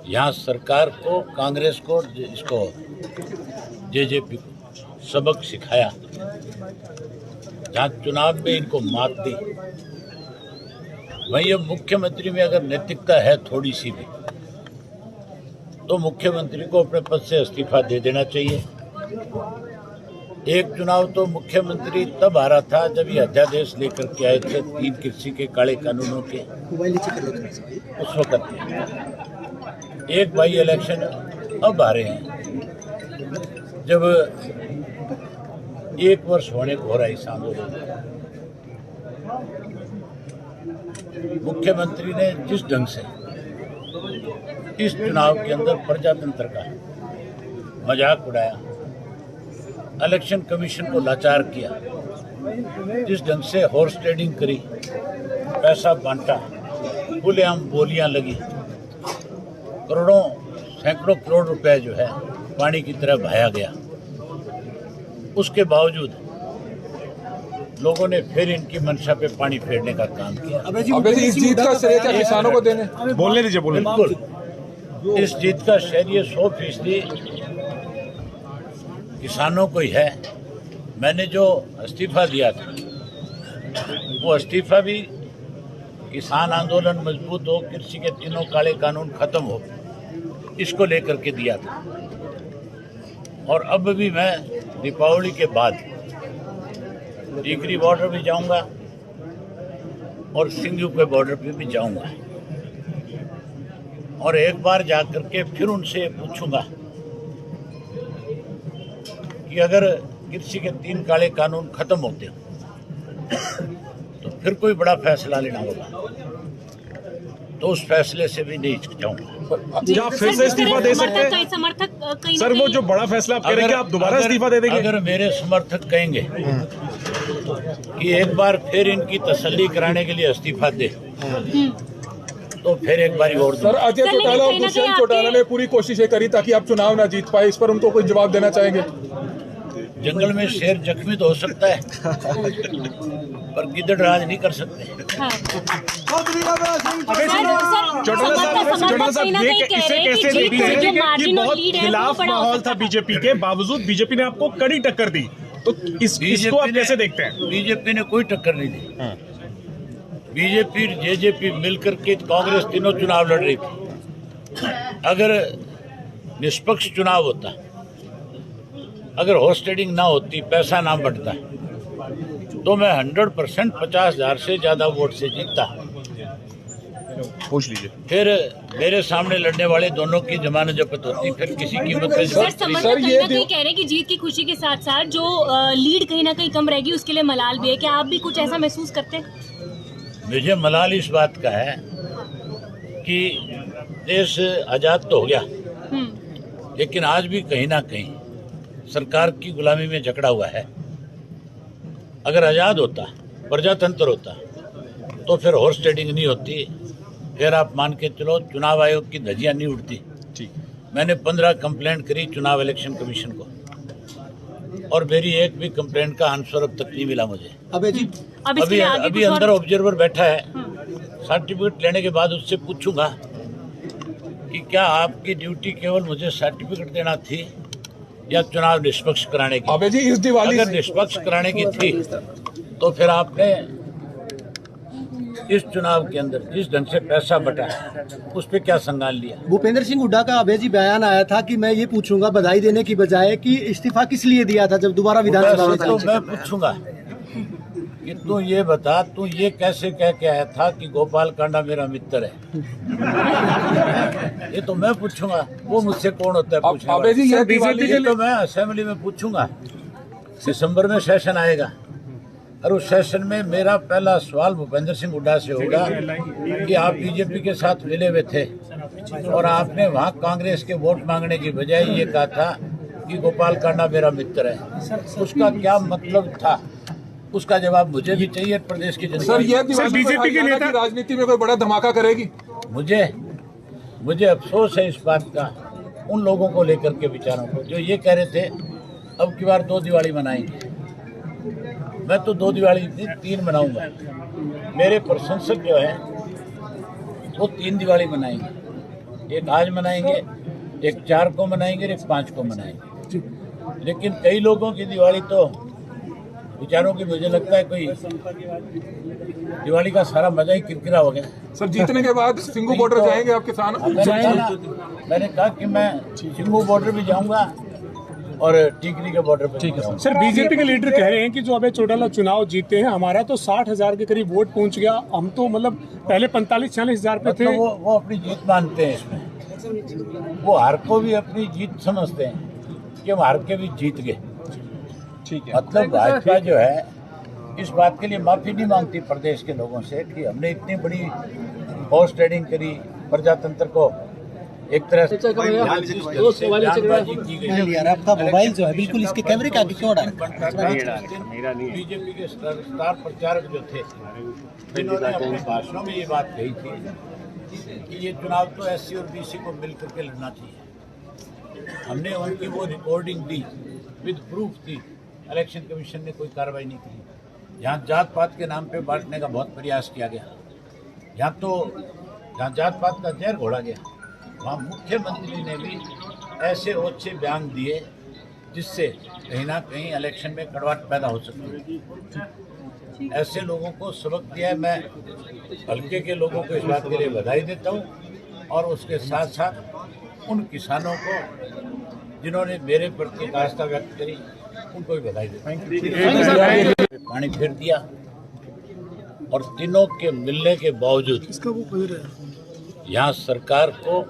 यहाँ सरकार को, कांग्रेस को, इसको जेजेपी को सबक सिखाया, जहाँ चुनाव में इनको मात दी, वहीं अब मुख्यमंत्री में अगर नैतिकता है थोड़ी सी भी, तो मुख्यमंत्री को अपने पद से इस्तीफा दे देना चाहिए। एक चुनाव तो मुख्यमंत्री तब आ रहा था जब ये अध्यादेश लेकर के आए थे 3 कृषि के काले कानूनों के, उस वक्त एक बाई इलेक्शन अब आ रहे हैं जब 1 वर्ष होने को हो रहा है इस आंदोलन। मुख्यमंत्री ने जिस ढंग से इस चुनाव के अंदर प्रजातंत्र का मजाक उड़ाया, इलेक्शन कमीशन को लाचार किया, जिस ढंग से हॉर्स ट्रेडिंग करी, पैसा बांटा, खुलेआम बोलियां लगी, करोड़ों सैकड़ों करोड़ रुपए जो है पानी की तरह बहाया गया, उसके बावजूद लोगों ने फिर इनकी मंशा पे पानी फेरने का काम किया। अबे जी इस जीत का श्रेय क्या किसानों को देने? बोलने दीजिए, बोलने। बिल्कुल, इस जीत का श्रेय 100% किसानों को ही है। मैंने जो इस्तीफा दिया था, वो इस्तीफा भी किसान आंदोलन मजबूत हो, कृषि के तीनों काले कानून खत्म हो, इसको लेकर के दिया था। और अब भी मैं दीपावली के बाद टिकरी बॉर्डर भी जाऊंगा और सिंघू के बॉर्डर पे भी जाऊंगा, और एक बार जाकर के फिर उनसे पूछूंगा कि अगर कृषि के 3 काले कानून खत्म होते हो तो फिर कोई बड़ा फैसला लेना होगा, तो उस फैसले से भी नहीं हिचकिचाऊंगा। क्या फिर से इस्तीफा दे सकते हैं समर्थक? सर, वो जो बड़ा फैसला आप कह रहे हैं, क्या आप दोबारा इस्तीफा दे देंगे? अगर मेरे समर्थक कहेंगे कि एक बार फिर इनकी तसल्ली कराने के लिए इस्तीफा दे, तो फिर एक बार और। सर, अजय चौटाला और दुष्यंत चौटाला ने पूरी कोशिशें करी ताकि आप चुनाव ना जीत पाए, इस पर उनको कोई जवाब देना चाहेंगे? जंगल में शेर जख्मी तो हो सकता है, पर गिद्दड़ राज नहीं कर सकते। चौटाला साहब, ये इसे कैसे देखते हैं कि बहुत खिलाफ माहौल था बीजेपी के बावजूद बीजेपी ने आपको कड़ी टक्कर दी, तो इसको आप कैसे देखते हैं? बीजेपी ने कोई टक्कर नहीं दी। बीजेपी जेजेपी मिलकर के कांग्रेस तीनों चुनाव लड़ रही थी। अगर निष्पक्ष चुनाव होता, अगर हॉर्स ट्रेडिंग ना होती, पैसा ना बढ़ता, तो मैं 100% 50,000 से ज्यादा वोट से जीतता। पूछ लीजिए। फिर मेरे सामने लड़ने वाले दोनों की जमानत जब्त होती, फिर किसी कीमत पे। सर, समर्थक ये कह रहे हैं कि जीत की खुशी के साथ साथ जो लीड कहीं ना कहीं कम रहेगी, उसके लिए मलाल भी है। क्या आप भी कुछ ऐसा महसूस करते हैं? मुझे मलाल इस बात का है कि देश आजाद तो हो गया, लेकिन आज भी कहीं ना कहीं सरकार की गुलामी में जकड़ा हुआ है। अगर आजाद होता, प्रजातंत्र होता, तो फिर हॉर्स ट्रेडिंग नहीं होती, फिर आप मान के चलो चुनाव आयोग की धज्जियां नहीं उड़ती। ठीक, मैंने 15 कंप्लेंट करी चुनाव इलेक्शन कमीशन को, और मेरी एक भी कंप्लेंट का आंसर अब तक नहीं मिला मुझे। अभी अंदर ऑब्जर्वर बैठा है, सर्टिफिकेट लेने के बाद उससे पूछूंगा कि क्या आपकी ड्यूटी केवल मुझे सर्टिफिकेट देना थी या चुनाव निष्पक्ष कराने की? अबे जी, इस दिवाली अगर निष्पक्ष कराने की थी तो फिर आपने इस चुनाव के अंदर जिस ढंग से पैसा बटा उस पे क्या संज्ञान लिया? भूपेंद्र सिंह हुड्डा का अभय जी बयान आया था कि मैं ये पूछूंगा बधाई देने की बजाय कि इस्तीफा किस लिए दिया था जब दोबारा विधानसभा में? तो मैं पूछूंगा कि तू ये बता, तू ये कैसे कह के आया था कि गोपाल कांडा मेरा मित्र है? ये तो मैं पूछूंगा, वो मुझसे कौन होता है पूछने वाला? अबे जी, ये दिवाली ये तो मैं असेंबली में पूछूंगा। दिसंबर में सेशन आएगा, और उस सेशन में मेरा पहला सवाल भूपेंद्र सिंह हुड्डा से होगा कि आप बीजेपी के साथ मिले हुए थे और आपने वहाँ कांग्रेस के वोट मांगने की बजाय ये कहा था कि गोपाल कांडा मेरा मित्र है। उसका क्या मतलब था? उसका जवाब मुझे भी चाहिए, प्रदेश की जनता। सर, ये बीजेपी के नेता राजनीति में कोई बड़ा धमाका करेगी? मुझे अफसोस है इस बात का, उन लोगों को लेकर के विचारों को जो ये कह रहे थे अब की बार 2 दिवाली मनाएंगे। मैं तो 2 दिवाली नहीं 3 मनाऊंगा। मेरे प्रशंसक जो हैं वो 3 दिवाली मनाएंगे। एक आज मनाएंगे, एक 4 को मनाएंगे, एक 5 को मनाएंगे। लेकिन कई लोगों की दिवाली तो विचारों की, मुझे लगता है कोई दिवाली का सारा मजा ही किरकिरा हो गया। सर जीतने के बाद सिंगू बॉर्डर जाएंगे आप किसान? मैंने कहा कि मैं सिंगू बॉर्डर भी जाऊंगा और टीकरी के बॉर्डर पर। ठीक है सर, बीजेपी के लीडर कह रहे हैं कि जो अभय चौटाला चुनाव जीते हैं, हमारा तो 60,000 के करीब वोट पहुंच गया, हम तो मतलब पहले 45-46,000 पे थे। मतलब वो अपनी जीत मानते हैं इसमें, वो हार को भी अपनी जीत समझते हैं कि हम हार के भी जीत गए। ठीक है, मतलब भाजपा जो है इस बात के लिए माफी नहीं मांगती प्रदेश के लोगों से कि हमने इतनी बड़ी हॉर्स ट्रेडिंग करी, प्रजातंत्र को एक तरह से बयानबाजी की गई। यार आपका मोबाइल जो है बिल्कुल इसके कैमरे के आगे क्यों डाल? बीजेपी के स्टार प्रचारक जो थे, जिन्होंने अपने भाषणों में ये बात कही थी कि ये चुनाव तो एससी और बीसी को मिल करके लड़ना चाहिए। हमने उनकी वो recording the, with proof the. Election commission ने कोई कार्रवाई नहीं की। यहाँ जात पात के नाम पे बांटने का बहुत प्रयास किया गया। जहाँ जात पात का जहर घोड़ा गया, वहाँ मुख्यमंत्री ने भी ऐसे ओछे बयान दिए जिससे कहीं ना कहीं इलेक्शन में कड़वाहट पैदा हो सकती है। ऐसे लोगों को सबक दिया है। मैं हल्के के लोगों को इस बात के लिए बधाई देता हूँ और उसके साथ साथ उन किसानों को जिन्होंने मेरे प्रति आस्था व्यक्त करी, उनको भी बधाई देता हूँ। पानी फेर दिया और तीनों के मिलने के बावजूद यहाँ सरकार को